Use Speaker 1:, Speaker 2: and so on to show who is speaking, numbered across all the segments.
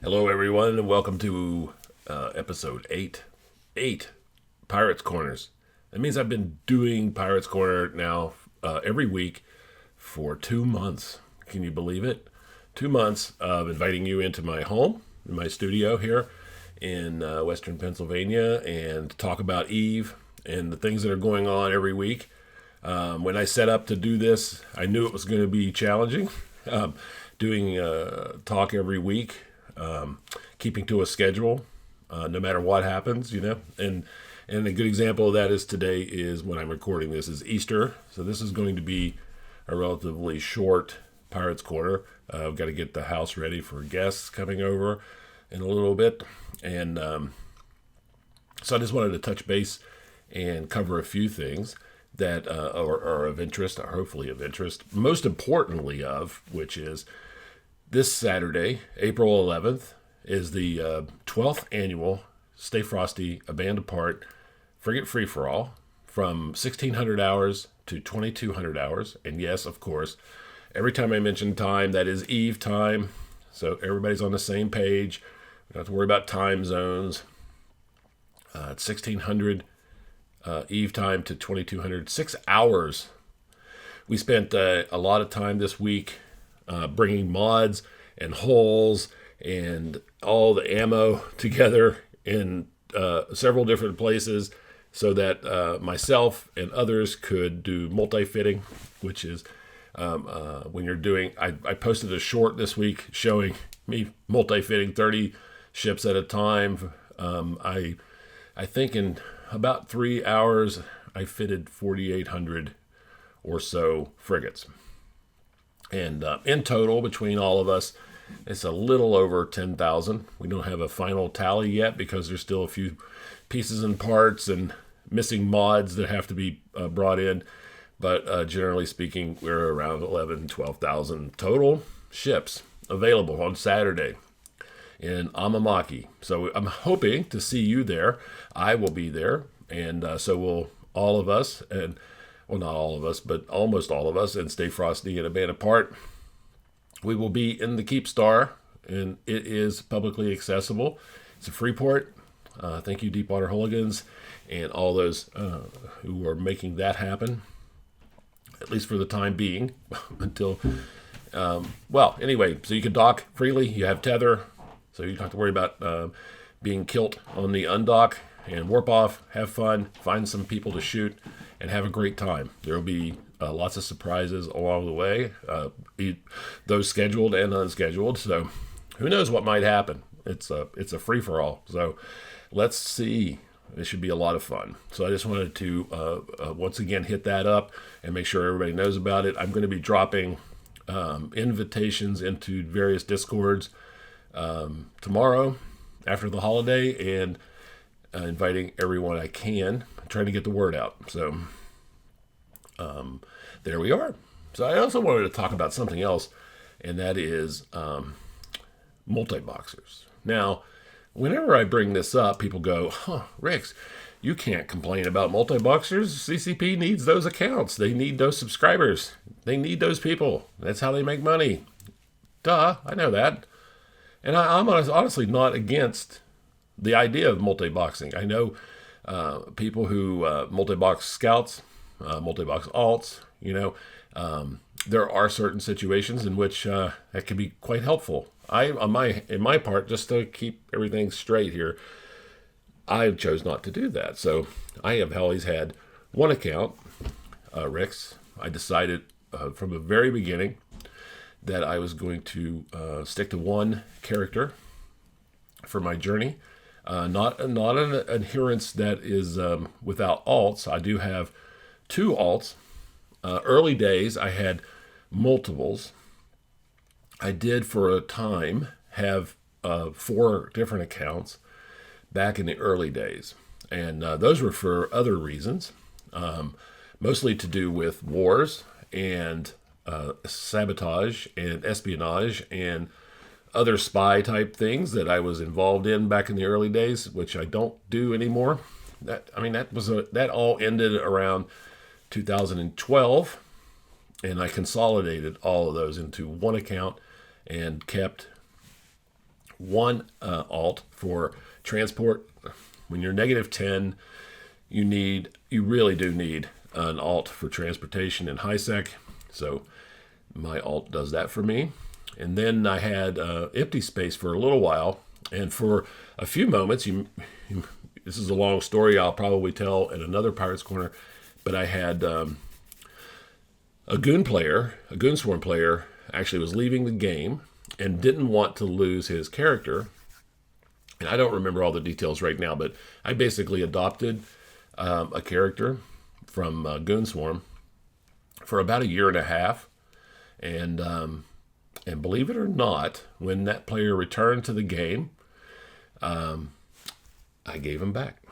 Speaker 1: Hello, everyone, and welcome to episode 8. 8 Pirates Corners. That means I've been doing Pirates Corner now every week for 2 months. Can you believe it? 2 months of inviting you into my home, in my studio here in Western Pennsylvania, and talk about Eve and the things that are going on every week. When I set up to do this, I knew it was going to be challenging. Doing talk every week. Keeping to a schedule, no matter what happens, And a good example of that is today is when I'm recording this is Easter. So this is going to be a relatively short Pirates Corner. I've got to get the house ready for guests coming over in a little bit. And so I just wanted to touch base and cover a few things that are of interest, or hopefully of interest. Most importantly which is this Saturday, April 11th, is the 12th annual Stay Frosty, A Band Apart Frigate Free-for-All from 1,600 hours to 2,200 hours. And yes, of course, every time I mention time, that is Eve time. So everybody's on the same page. We don't have to worry about time zones. It's 1,600 Eve time to 2,200. 6 hours. We spent a lot of time this week bringing mods and holes and all the ammo together in several different places so that myself and others could do multi-fitting, which is when you're doing, I posted a short this week showing me multi-fitting 30 ships at a time. I think in about 3 hours, I fitted 4,800 or so frigates. And in total, between all of us, it's a little over 10,000. We don't have a final tally yet because there's still a few pieces and parts and missing mods that have to be brought in. But generally speaking, we're around 11,000, 12,000 total ships available on Saturday in Amamake. So I'm hoping to see you there. I will be there. And so will all of us. And well, not all of us, but almost all of us, and Stay Frosty and A Band Apart. We will be in the Keep Star, and it is publicly accessible. It's a free port. Thank you, Deepwater Hooligans, and all those who are making that happen, at least for the time being, until, anyway, so you can dock freely. You have tether, so you don't have to worry about being killed on the undock, and warp off, have fun, find some people to shoot, and have a great time. There will be lots of surprises along the way, those scheduled and unscheduled. So who knows what might happen? It's a free-for-all. So let's see. It should be a lot of fun. So I just wanted to once again hit that up and make sure everybody knows about it. I'm going to be dropping invitations into various Discords tomorrow after the holiday, and inviting everyone I can, trying to get the word out. So there we are. So I also wanted to talk about something else, and that is multi-boxers. Now, whenever I bring this up, people go, Rixx, you can't complain about multi-boxers. CCP needs those accounts. They need those subscribers. They need those people. That's how they make money. Duh, I know that. And I'm honestly not against the idea of multi-boxing. I know people who multi-box scouts, multi-box alts, there are certain situations in which that can be quite helpful. In my part, just to keep everything straight here, I chose not to do that. So I have always had one account, Rixx. I decided from the very beginning that I was going to stick to one character for my journey. Not an adherence that is without alts. I do have 2 alts. Early days, I had multiples. I did for a time have 4 different accounts back in the early days. And those were for other reasons, mostly to do with wars and sabotage and espionage and other spy type things that I was involved in back in the early days, which I don't do anymore. That all ended around 2012, and I consolidated all of those into one account and kept one alt for transport. When you're -10, you really do need an alt for transportation in high sec. So my alt does that for me. And then I had empty space for a little while, and for a few moments, this is a long story I'll probably tell in another Pirates Corner, but I had a Goon Swarm player, actually was leaving the game and didn't want to lose his character. And I don't remember all the details right now, but I basically adopted a character from Goon Swarm for about 1.5 years. And believe it or not, when that player returned to the game, I gave him back.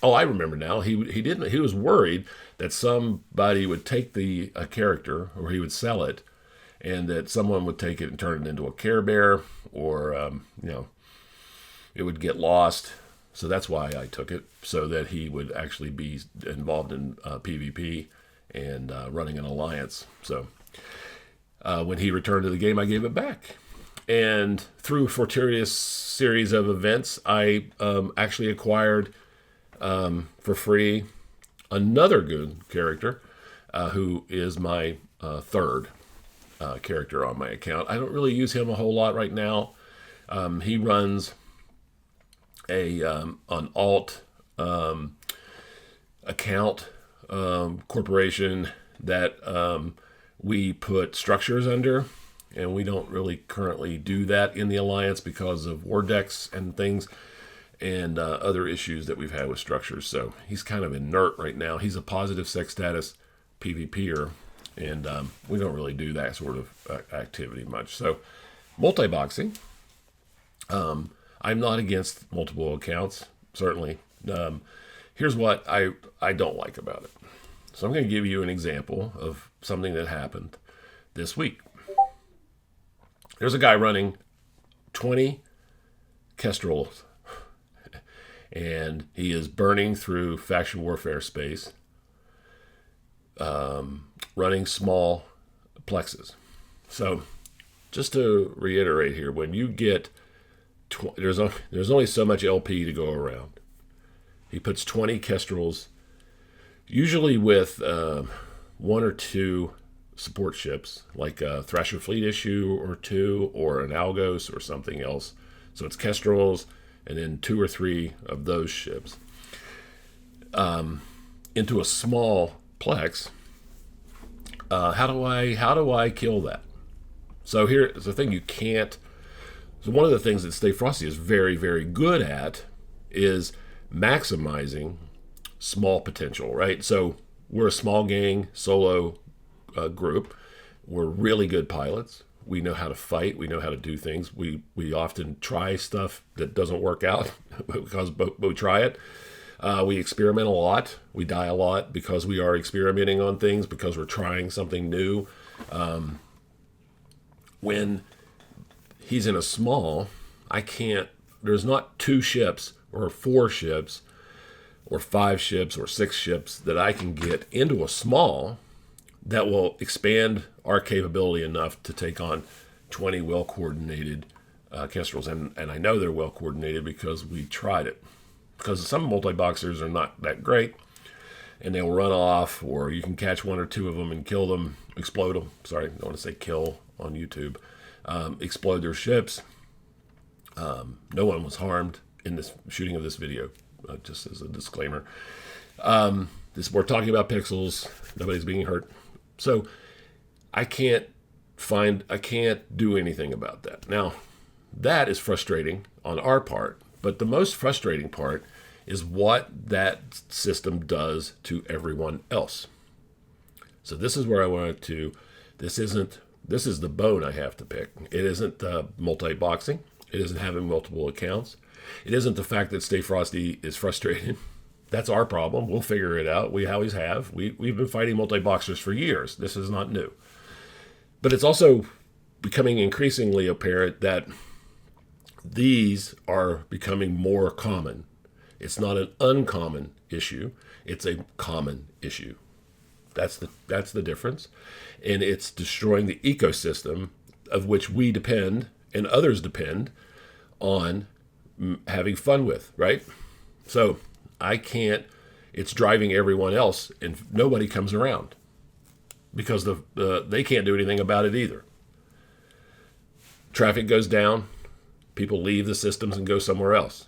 Speaker 1: Oh, I remember now. He was worried that somebody would take the character, or he would sell it, and that someone would take it and turn it into a Care Bear, or it would get lost. So that's why I took it, so that he would actually be involved in PvP and running an alliance. So when he returned to the game, I gave it back. And through a fortuitous series of events, I actually acquired for free another Goon character, who is my third character on my account. I don't really use him a whole lot right now. He runs an alt account corporation that we put structures under, and we don't really currently do that in the Alliance because of war decks and things and other issues that we've had with structures. So he's kind of inert right now. He's a positive sex status PvPer, and we don't really do that sort of activity much. So multi-boxing. I'm not against multiple accounts, certainly. Here's what I don't like about it. So I'm going to give you an example of something that happened this week. There's a guy running 20 Kestrels, and he is burning through faction warfare space, running small plexes. So just to reiterate here, when you get there's only so much LP to go around. He puts 20 Kestrels, usually with 1 or 2 support ships, like a Thrasher Fleet issue or 2, or an Algos or something else. So it's Kestrels and then 2 or 3 of those ships into a small plex. How do I kill that? So here's the thing: you can't. So one of the things that Stay Frosty is very, very good at is maximizing small potential, right? So we're a small gang, solo group. We're really good pilots. We know how to fight. We know how to do things. We often try stuff that doesn't work out but we try it. We experiment a lot. We die a lot because we are experimenting on things, because we're trying something new. When he's in a small, there's not 2 ships or 4 ships or 5 ships or 6 ships that I can get into a small that will expand our capability enough to take on 20 well-coordinated Kestrels. And I know they're well-coordinated because we tried it. Because some multi-boxers are not that great, and they'll run off, or you can catch 1 or 2 of them and kill them, explode them. Sorry, I don't want to say kill on YouTube. Explode their ships. No one was harmed in this shooting of this video, just as a disclaimer. We're talking about pixels. Nobody's being hurt. So I can't do anything about that. Now, that is frustrating on our part, but the most frustrating part is what that system does to everyone else. So this is where I wanted to, this is the bone I have to pick. It isn't multi-boxing. It isn't having multiple accounts. It isn't the fact that Stay Frosty is frustrated. That's our problem. We'll figure it out. We always have. We've been fighting multi-boxers for years. This is not new. But it's also becoming increasingly apparent that these are becoming more common. It's not an uncommon issue. It's a common issue. That's the difference. And it's destroying the ecosystem of which we depend and others depend on having fun with, right? So it's driving everyone else, and nobody comes around because they can't do anything about it either. Traffic goes down, people leave the systems and go somewhere else.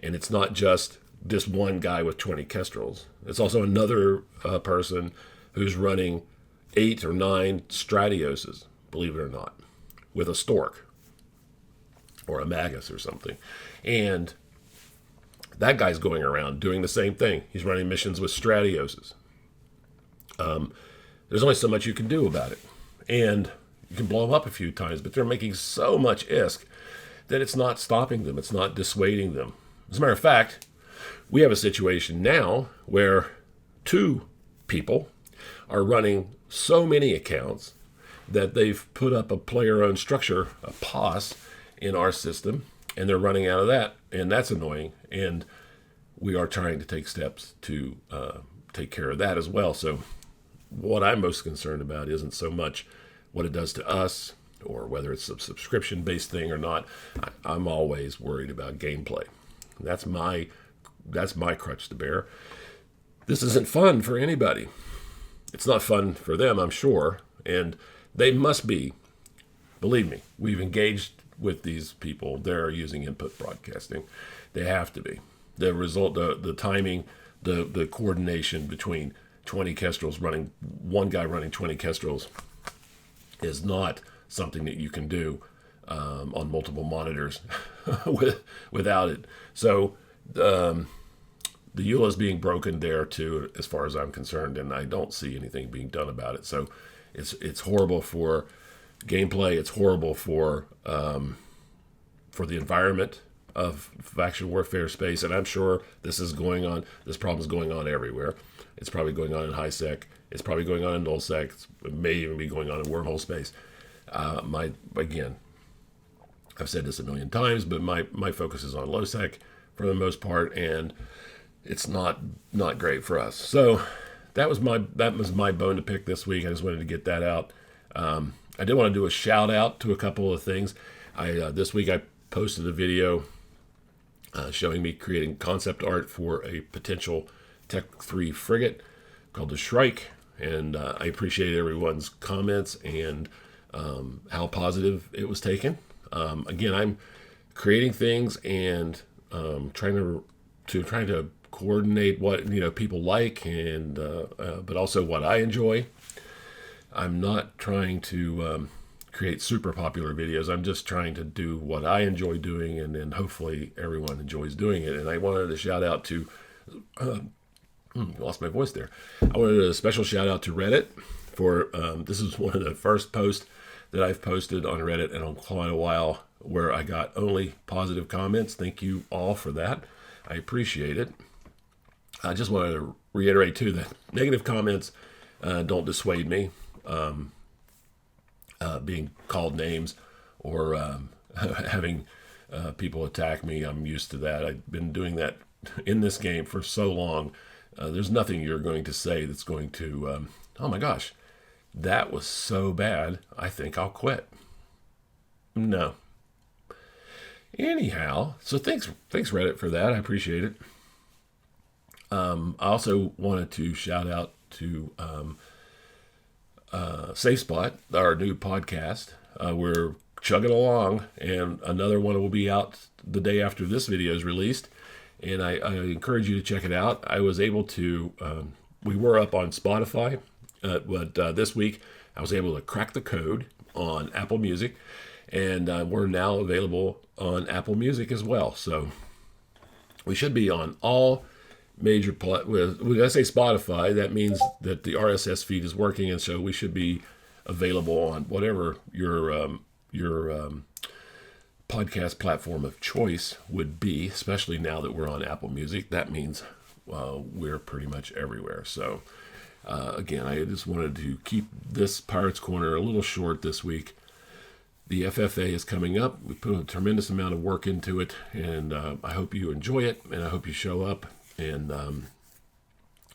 Speaker 1: And it's not just this one guy with 20 kestrels. It's also another person who's running 8 or 9 Stratioses, believe it or not, with a Stork or a Magus or something. And that guy's going around doing the same thing. He's running missions with Stratioses. There's only so much you can do about it. And you can blow them up a few times, but they're making so much ISK that it's not stopping them. It's not dissuading them. As a matter of fact, we have a situation now where 2 people are running so many accounts that they've put up a player-owned structure, a POS, in our system, and they're running out of that, and that's annoying. And we are trying to take steps to take care of that as well. So what I'm most concerned about isn't so much what it does to us or whether it's a subscription-based thing or not. I'm always worried about gameplay. That's my crutch to bear. This isn't fun for anybody. It's not fun for them, I'm sure, and they must be. Believe me, we've engaged with these people. They're using input broadcasting. They have to be. The result, the timing, the coordination between 20 kestrels running, one guy running 20 kestrels is not something that you can do on multiple monitors without it. So the EULA is being broken there too, as far as I'm concerned, and I don't see anything being done about it. So it's horrible for gameplay. It's horrible for the environment of faction warfare space, and I'm sure this problem is going on everywhere. It's probably going on in high sec. It's probably going on in null sec. It may even be going on in wormhole space. Again, I've said this a million times, but my focus is on low sec for the most part, and it's not great for us. So that was my bone to pick this week. I just wanted to get that out. I did want to do a shout out to a couple of things. This week I posted a video showing me creating concept art for a potential Tech 3 frigate called the Shrike, and I appreciate everyone's comments and how positive it was taken. Again, I'm creating things and trying to coordinate what people like, and but also what I enjoy. I'm not trying to create super popular videos. I'm just trying to do what I enjoy doing, and then hopefully everyone enjoys doing it. And I wanted to shout out to lost my voice there. I wanted a special shout out to Reddit for this is one of the first posts that I've posted on Reddit in quite a while where I got only positive comments. Thank you all for that. I appreciate it. I just wanted to reiterate too that negative comments don't dissuade me. Being called names or having people attack me, I'm used to that. I've been doing that in this game for so long. There's nothing you're going to say that's going to, oh my gosh, that was so bad, I think I'll quit. No. Anyhow, so thanks Reddit for that. I appreciate it. I also wanted to shout out to Safe Spot, our new podcast. We're chugging along, and another one will be out the day after this video is released, and I encourage you to check it out. I was able to, we were up on Spotify, but this week I was able to crack the code on Apple Music, and we're now available on Apple Music as well. So we should be on all major when I say Spotify, that means that the RSS feed is working, and so we should be available on whatever your podcast platform of choice would be, especially now that we're on Apple Music. That means we're pretty much everywhere. So again, I just wanted to keep this Pirates Corner a little short this week. The FFA is coming up. We put a tremendous amount of work into it, and I hope you enjoy it, and I hope you show up. And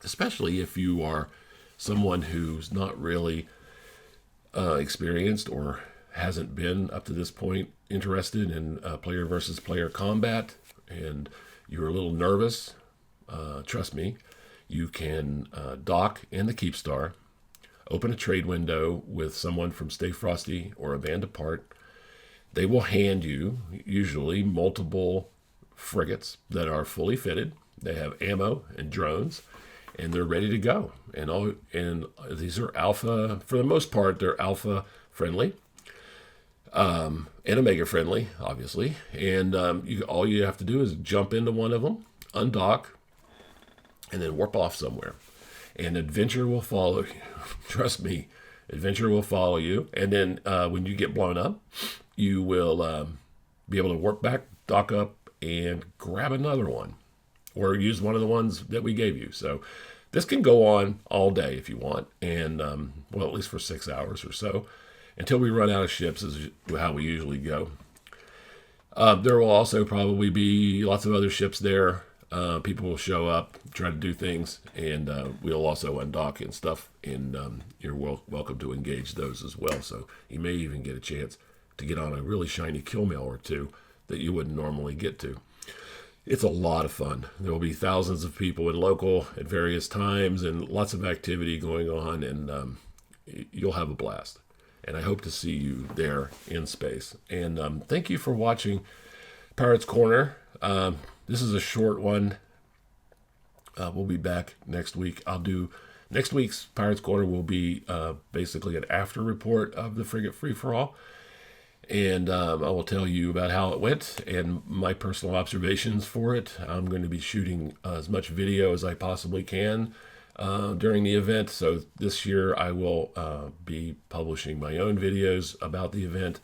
Speaker 1: especially if you are someone who's not really experienced or hasn't been up to this point interested in player versus player combat and you're a little nervous, trust me, you can dock in the Keepstar, open a trade window with someone from Stay Frosty or a band apart. They will hand you usually multiple frigates that are fully fitted. They have ammo and drones, and they're ready to go. And these are alpha, for the most part, they're alpha friendly, and omega friendly, obviously. And all you have to do is jump into one of them, undock, and then warp off somewhere. And adventure will follow you. Trust me, adventure will follow you. And then when you get blown up, you will be able to warp back, dock up, and grab another one. Or use one of the ones that we gave you. So this can go on all day if you want. And, well, at least for 6 hours or so. Until we run out of ships is how we usually go. There will also probably be lots of other ships there. People will show up, try to do things, and we'll also undock and stuff, and you're welcome to engage those as well. So you may even get a chance to get on a really shiny kill mail or two that you wouldn't normally get to. It's a lot of fun. There will be thousands of people in local at various times and lots of activity going on, and you'll have a blast. And I hope to see you there in space. And thank you for watching Pirates Corner. This is a short one. We'll be back next week. Next week's Pirates Corner will be basically an after report of the Frigate Free-for-All. And I will tell you about how it went and my personal observations for it. I'm going to be shooting as much video as I possibly can during the event. So this year I will be publishing my own videos about the event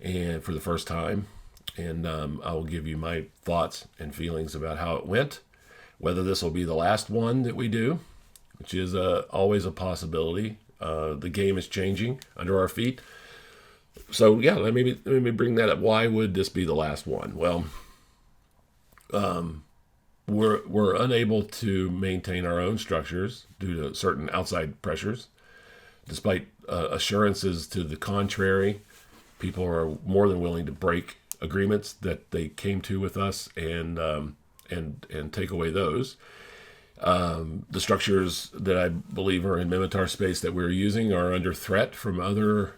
Speaker 1: and for the first time. And I will give you my thoughts and feelings about how it went. Whether this will be the last one that we do, which is always a possibility. The game is changing under our feet. So yeah, let me bring that up. Why would this be the last one? Well, we're unable to maintain our own structures due to certain outside pressures, despite assurances to the contrary. People are more than willing to break agreements that they came to with us and take away those. The structures that I believe are in Mimitar space that we're using are under threat from other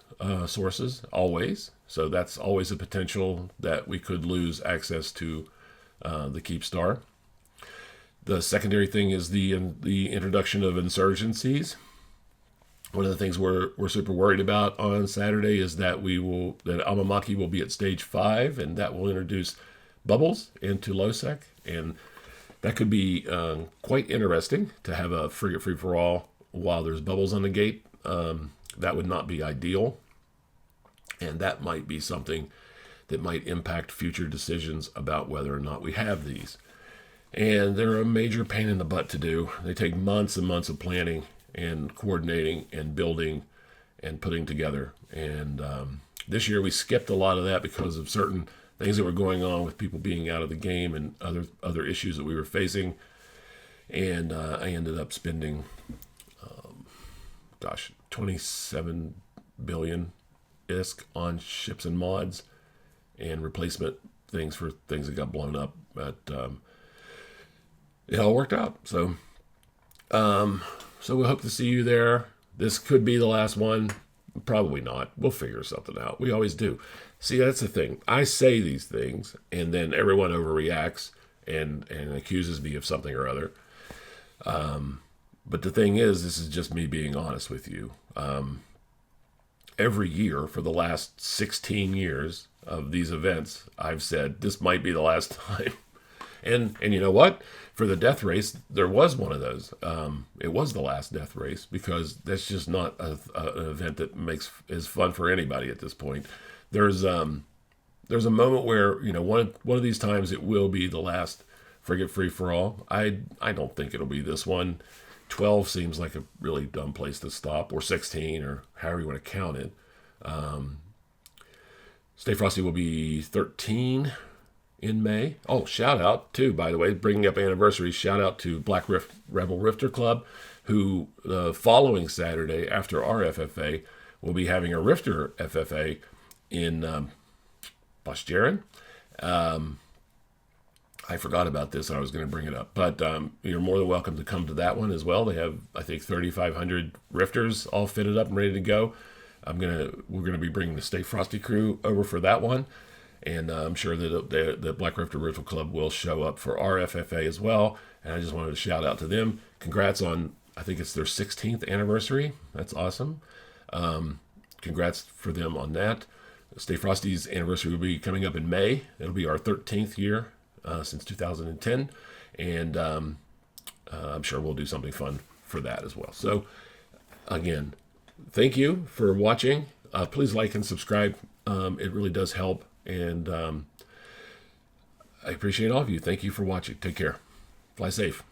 Speaker 1: sources, always. So that's always a potential that we could lose access to the Keepstar. The secondary thing is the introduction of insurgencies. One of the things we're super worried about on Saturday is that that Amamake will be at stage 5, and that will introduce bubbles into LowSec, and that could be quite interesting to have a frigate free-for-all while there's bubbles on the gate. That would not be ideal, and that might be something that might impact future decisions about whether or not we have these. And they're a major pain in the butt to do. They take months and months of planning and coordinating and building and putting together. And this year we skipped a lot of that because of certain things that were going on with people being out of the game and other issues that we were facing. And I ended up spending, 27 billion ISK on ships and mods and replacement things for things that got blown up. But it all worked out. So we hope to see you there. This could be the last one. Probably not. We'll figure something out. We always do. See, that's the thing. I say these things, and then everyone overreacts and accuses me of something or other. But the thing is, this is just me being honest with you. Every year for the last 16 years of these events, I've said this might be the last time. And you know what? For the death race, there was one of those. It was the last death race because that's just not an event that is fun for anybody at this point. There's a moment where one of these times it will be the last frigate free for all. I don't think it'll be this one. 12 seems like a really dumb place to stop, or 16, or however you want to count it. Stay Frosty will be 13 in May. Oh, shout out too, by the way, bringing up anniversaries, shout out to Black Rebel Rifter Club, who the following Saturday after our FFA we'll be having a Rifter FFA in Bosjaran. I forgot about this. I was going to bring it up, but you're more than welcome to come to that one as well. They have, I think, 3,500 Rifters all fitted up and ready to go. We're gonna be bringing the Stay Frosty crew over for that one, and I'm sure that the Black Rifter Rifle Club will show up for our FFA as well. And I just wanted to shout out to them. Congrats on, I think it's their 16th anniversary. That's awesome. Congrats for them on that. Stay Frosty's anniversary will be coming up in May. It'll be our 13th year since 2010, and I'm sure we'll do something fun for that as well. So again, thank you for watching. Please like and subscribe. It really does help, and I appreciate all of you. Thank you for watching. Take care. Fly safe.